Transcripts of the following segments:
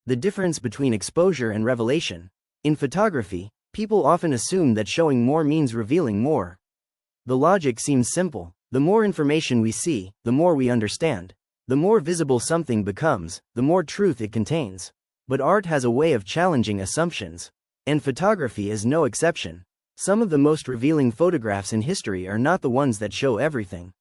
The difference between exposure and revelation. In photography, people often assume that showing more means revealing more. The logic seems simple. The more information we see, the more we understand. The more visible something becomes, the more truth it contains. But art has a way of challenging assumptions. And photography is no exception. Some of the most revealing photographs in history are not the ones that show everything.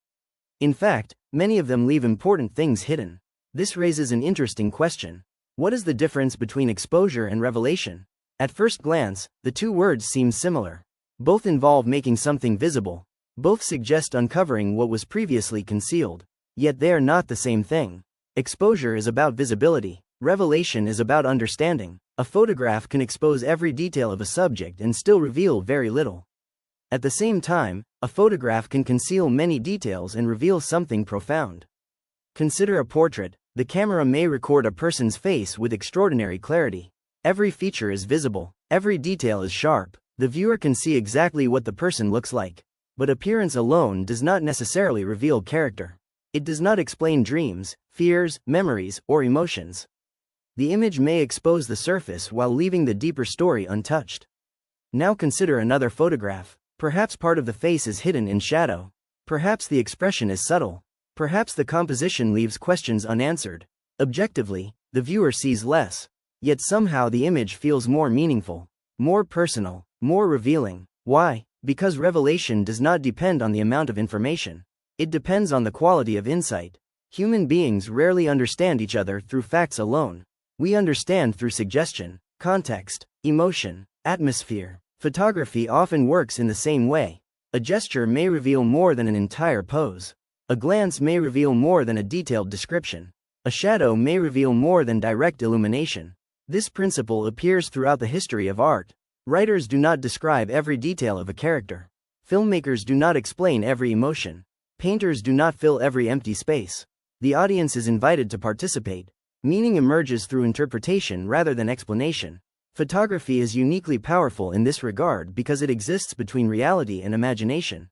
In fact, many of them leave important things hidden. This raises an interesting question. What is the difference between exposure and revelation? At first glance, the two words seem similar. Both involve making something visible. Both suggest uncovering what was previously concealed. Yet they are not the same thing. Exposure is about visibility. Revelation is about understanding. A photograph can expose every detail of a subject and still reveal very little. At the same time, a photograph can conceal many details and reveal something profound. Consider a portrait. The camera may record a person's face with extraordinary clarity. Every feature is visible. Every detail is sharp. The viewer can see exactly what the person looks like. But appearance alone does not necessarily reveal character. It does not explain dreams, fears, memories, or emotions. The image may expose the surface while leaving the deeper story untouched. Now consider another photograph. Perhaps part of the face is hidden in shadow. Perhaps the expression is subtle. Perhaps the composition leaves questions unanswered. Objectively, the viewer sees less. Yet somehow the image feels more meaningful, more personal, more revealing. Why? Because revelation does not depend on the amount of information. It depends on the quality of insight. Human beings rarely understand each other through facts alone. We understand through suggestion, context, emotion, atmosphere. Photography often works in the same way. A gesture may reveal more than an entire pose. A glance may reveal more than a detailed description. A shadow may reveal more than direct illumination. This principle appears throughout the history of art. Writers do not describe every detail of a character. Filmmakers do not explain every emotion. Painters do not fill every empty space. The audience is invited to participate. Meaning emerges through interpretation rather than explanation. Photography is uniquely powerful in this regard because it exists between reality and imagination.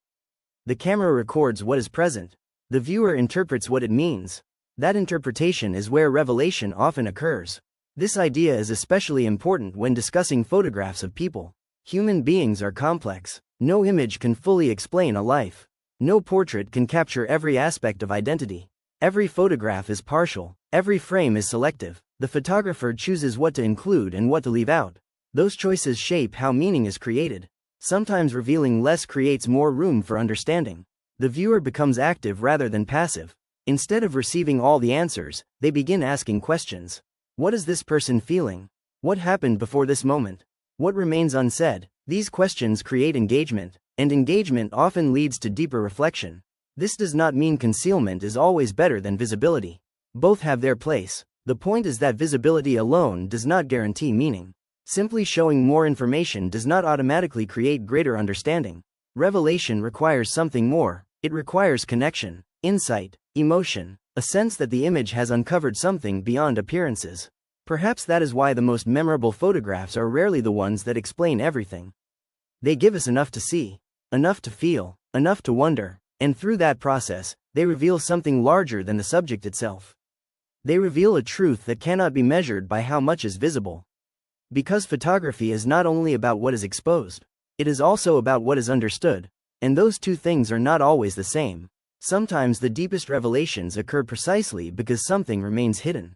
The camera records what is present. The viewer interprets what it means. That interpretation is where revelation often occurs. This idea is especially important when discussing photographs of people. Human beings are complex. No image can fully explain a life. No portrait can capture every aspect of identity. Every photograph is partial. Every frame is selective. The photographer chooses what to include and what to leave out. Those choices shape how meaning is created. Sometimes revealing less creates more room for understanding. The viewer becomes active rather than passive. Instead of receiving all the answers, they begin asking questions. What is this person feeling? What happened before this moment? What remains unsaid? These questions create engagement, and engagement often leads to deeper reflection. This does not mean concealment is always better than visibility. Both have their place. The point is that visibility alone does not guarantee meaning. Simply showing more information does not automatically create greater understanding. Revelation requires something more. It requires connection, insight, emotion, a sense that the image has uncovered something beyond appearances. Perhaps that is why the most memorable photographs are rarely the ones that explain everything. They give us enough to see, enough to feel, enough to wonder, and through that process, they reveal something larger than the subject itself. They reveal a truth that cannot be measured by how much is visible. Because photography is not only about what is exposed, it is also about what is understood, and those two things are not always the same. Sometimes the deepest revelations occur precisely because something remains hidden.